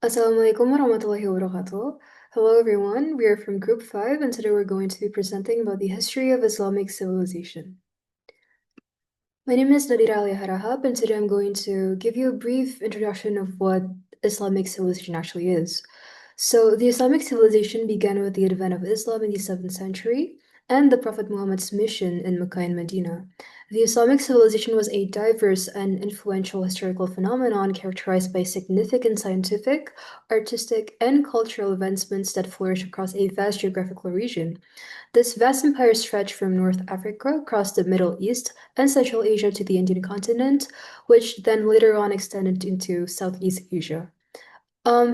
Assalamualaikum warahmatullahi wabarakatuh. Hello everyone, we are from Group 5 and today we're going to be presenting about the history of Islamic civilization. My name is Nadira Ali Harahab and today I'm going to give you a brief introduction of what Islamic civilization actually is. So the Islamic civilization began with the advent of Islam in the 7th century and the Prophet Muhammad's mission in Mecca and Medina. The Islamic civilization was a diverse and influential historical phenomenon characterized by significant scientific, artistic, and cultural advancements that flourished across a vast geographical region. This vast empire stretched from North Africa across the Middle East and Central Asia to the Indian continent, which then later on extended into Southeast Asia.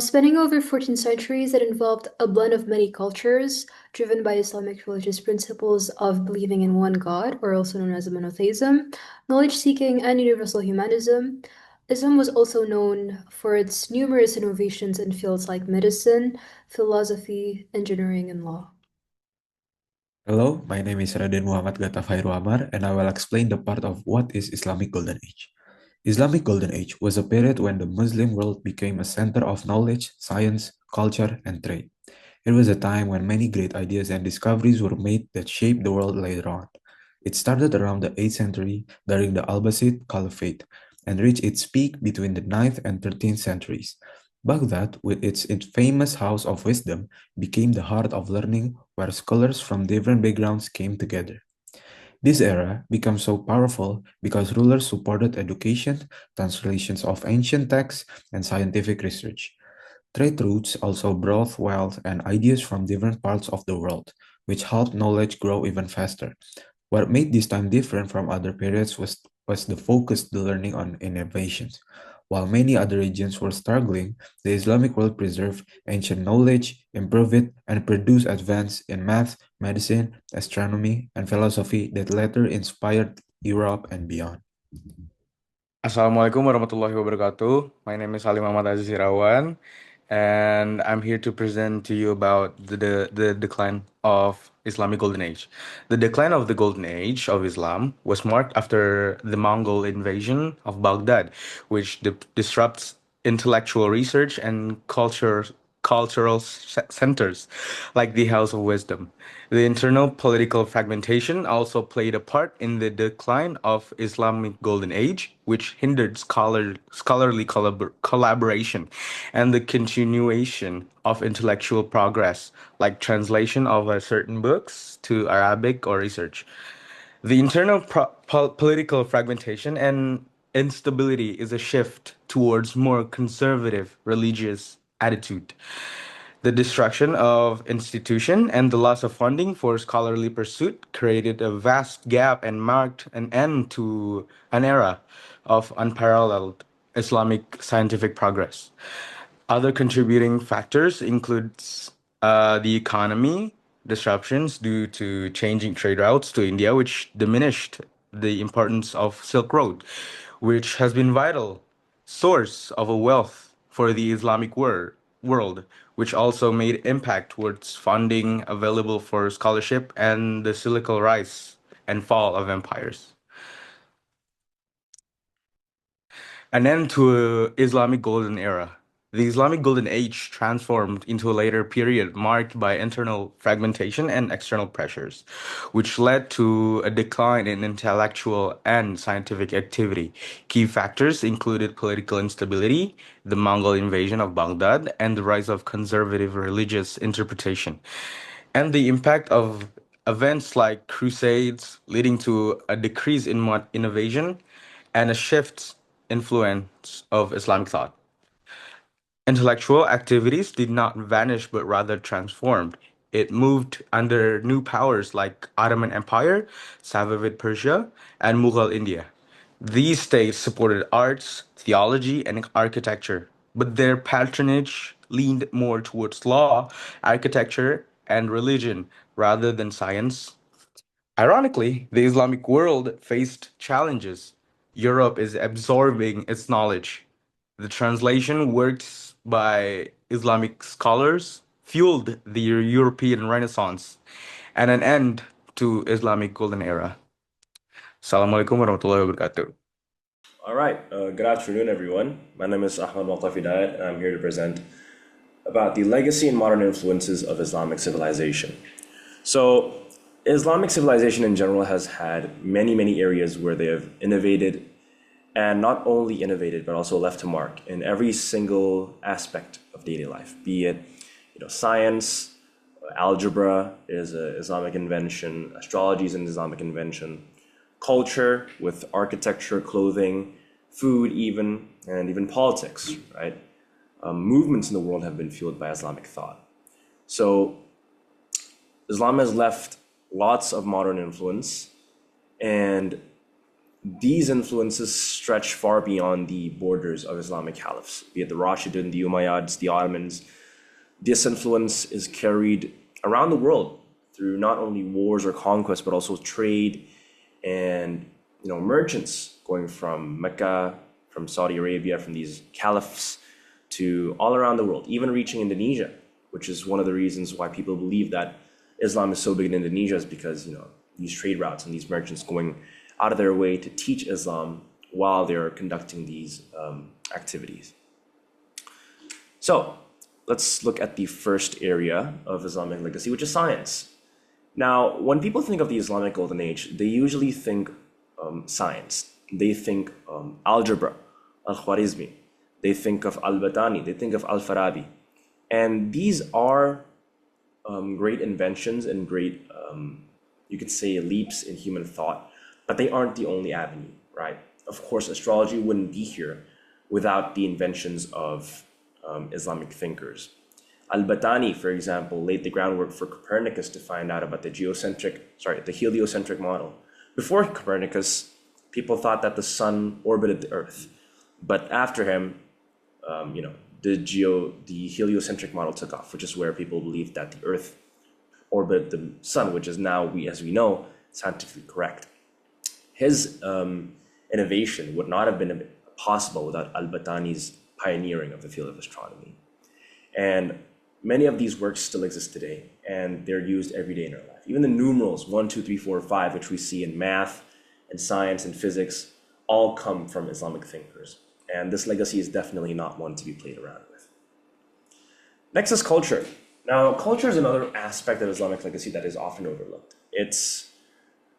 Spanning over 14 centuries, it involved a blend of many cultures, driven by Islamic religious principles of believing in one God, or also known as monotheism, knowledge seeking, and universal humanism. Islam was also known for its numerous innovations in fields like medicine, philosophy, engineering, and law. Hello, my name is Raden Muhammad Gatafairu Amar, and I will explain the part of what is Islamic Golden Age. Islamic Golden Age was a period when the Muslim world became a center of knowledge, science, culture, and trade. It was a time when many great ideas and discoveries were made that shaped the world later on. It started around the 8th century during the Abbasid Caliphate and reached its peak between the 9th and 13th centuries. Baghdad, with its famous House of Wisdom, became the heart of learning where scholars from different backgrounds came together. This era became so powerful because rulers supported education, translations of ancient texts, and scientific research. Trade routes also brought wealth and ideas from different parts of the world, which helped knowledge grow even faster. What made this time different from other periods was the focused learning on innovations. While many other regions were struggling, the Islamic world preserved ancient knowledge, improved it, and produced advances in math, medicine, astronomy, and philosophy that later inspired Europe and beyond. Assalamualaikum warahmatullahi wabarakatuh. My name is Salim Ahmad Aziz Irawan, and I'm here to present to you about the decline of Islamic Golden Age. The decline of the Golden Age of Islam was marked after the Mongol invasion of Baghdad, which disrupts intellectual research and cultural centers like the House of Wisdom. The internal political fragmentation also played a part in the decline of Islamic Golden Age, which hindered scholarly collaboration and the continuation of intellectual progress, like translation of certain books to Arabic or research. The internal political fragmentation and instability is a shift towards more conservative religious attitude. The destruction of institution and the loss of funding for scholarly pursuit created a vast gap and marked an end to an era of unparalleled Islamic scientific progress. Other contributing factors includes the economy disruptions due to changing trade routes to India, which diminished the importance of Silk Road, which has been vital source of a wealth for the Islamic world, which also made impact towards funding available for scholarship and the cyclical rise and fall of empires. An end to Islamic Golden Era. The Islamic Golden Age transformed into a later period marked by internal fragmentation and external pressures, which led to a decline in intellectual and scientific activity. Key factors included political instability, the Mongol invasion of Baghdad, and the rise of conservative religious interpretation, and the impact of events like crusades leading to a decrease in innovation and a shift influence of Islamic thought. Intellectual activities did not vanish but rather transformed. It moved under new powers like Ottoman Empire, Safavid Persia, and Mughal India. These states supported arts, theology, and architecture, but their patronage leaned more towards law, architecture, and religion rather than science. Ironically, the Islamic world faced challenges. Europe is absorbing its knowledge. The translation works by Islamic scholars fueled the European Renaissance and an end to Islamic Golden Era. Assalamualaikum warahmatullahi wabarakatuh. All right, good afternoon, everyone. My name is Ahmad Maltafidayat, and I'm here to present about the legacy and modern influences of Islamic civilization. So, Islamic civilization in general has had many, many areas where they have innovated, and not only innovated, but also left a mark in every single aspect of daily life, be it, science, algebra is an Islamic invention, astrology is an Islamic invention, culture with architecture, clothing, food, and even politics, right? Movements in the world have been fueled by Islamic thought. So Islam has left lots of modern influence, and these influences stretch far beyond the borders of Islamic caliphs, be it the Rashidun, the Umayyads, the Ottomans. This influence is carried around the world through not only wars or conquest, but also trade and merchants going from Mecca, from Saudi Arabia, from these caliphs to all around the world, even reaching Indonesia, which is one of the reasons why people believe that Islam is so big in Indonesia is because these trade routes and these merchants going out of their way to teach Islam while they're conducting these activities. So let's look at the first area of Islamic legacy, which is science. Now, when people think of the Islamic Golden Age, they usually think science. They think algebra, al-Khwarizmi. They think of al-Batani. They think of al-Farabi. And these are great inventions and great, you could say, leaps in human thought, but they aren't the only avenue, right? Of course, astrology wouldn't be here without the inventions of Islamic thinkers. Al-Batani, for example, laid the groundwork for Copernicus to find out about the heliocentric model. Before Copernicus, people thought that the sun orbited the Earth, but after him, the heliocentric model took off, which is where people believed that the Earth orbited the sun, which is now, as we know, scientifically correct. His innovation would not have been possible without Al-Batani's pioneering of the field of astronomy. And many of these works still exist today, and they're used every day in our life. Even the numerals 1, 2, 3, 4, 5, which we see in math and science and physics, all come from Islamic thinkers. And this legacy is definitely not one to be played around with. Next is culture. Now, culture is another aspect of Islamic legacy that is often overlooked. It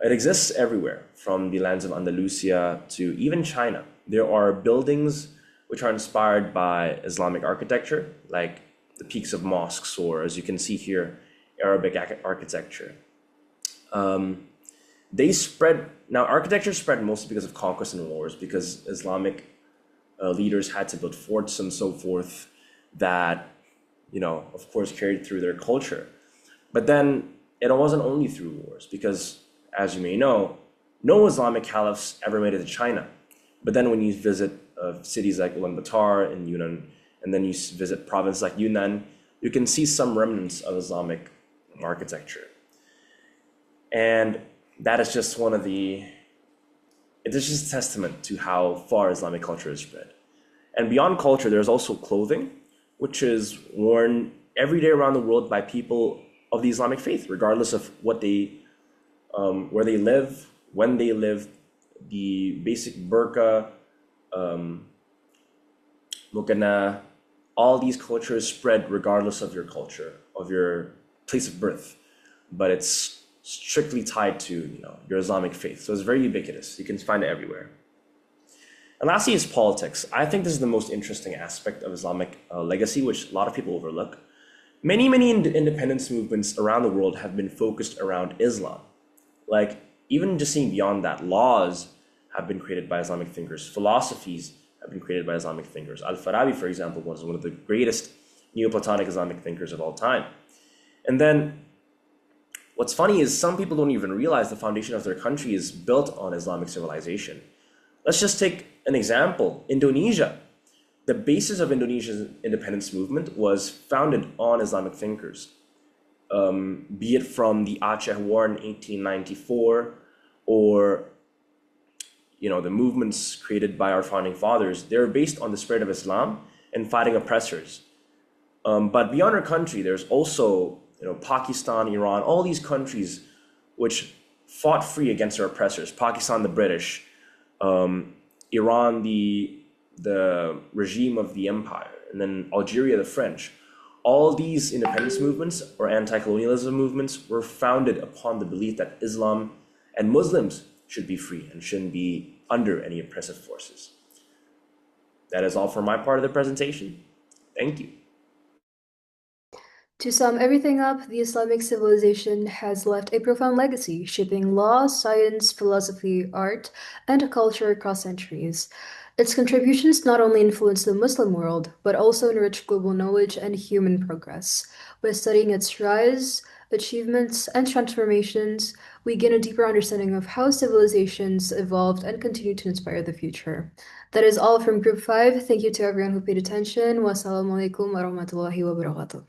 exists everywhere, from the lands of Andalusia to even China. There are buildings which are inspired by Islamic architecture, like the peaks of mosques, or as you can see here, Arabic architecture. Architecture spread mostly because of conquest and wars, because Islamic leaders had to build forts and so forth that, of course, carried through their culture. But then it wasn't only through wars, because, as you may know, no Islamic caliphs ever made it to China. But then when you visit cities like Ulaanbaatar and Yunnan, and then you visit provinces like Yunnan, you can see some remnants of Islamic architecture. And that is just it is just a testament to how far Islamic culture is spread. And beyond culture, there's also clothing, which is worn every day around the world by people of the Islamic faith, regardless of where they live, when they live. The basic burqa, mukana, all these cultures spread regardless of your culture, of your place of birth, but it's strictly tied to your Islamic faith. So it's very ubiquitous. You can find it everywhere. And lastly is politics. I think this is the most interesting aspect of Islamic legacy, which a lot of people overlook. Many independence movements around the world have been focused around Islam. Like, even just seeing beyond that, laws have been created by Islamic thinkers. Philosophies have been created by Islamic thinkers. Al-Farabi, for example, was one of the greatest Neoplatonic Islamic thinkers of all time. And then what's funny is some people don't even realize the foundation of their country is built on Islamic civilization. Let's just take an example. Indonesia. The basis of Indonesia's independence movement was founded on Islamic thinkers. Be it from the Aceh War in 1894 or the movements created by our founding fathers, they're based on the spirit of Islam and fighting oppressors. But beyond our country, there's also Pakistan, Iran, all these countries which fought free against their oppressors. Pakistan, the British, Iran, the regime of the empire, and then Algeria, the French. All these independence movements or anti-colonialism movements were founded upon the belief that Islam and Muslims should be free and shouldn't be under any oppressive forces. That is all for my part of the presentation. Thank you. To sum everything up, the Islamic civilization has left a profound legacy, shaping law, science, philosophy, art, and culture across centuries. Its contributions not only influenced the Muslim world, but also enriched global knowledge and human progress. By studying its rise, achievements, and transformations, we gain a deeper understanding of how civilizations evolved and continue to inspire the future. That is all from Group 5. Thank you to everyone who paid attention. Wassalamualaikum warahmatullahi wabarakatuh.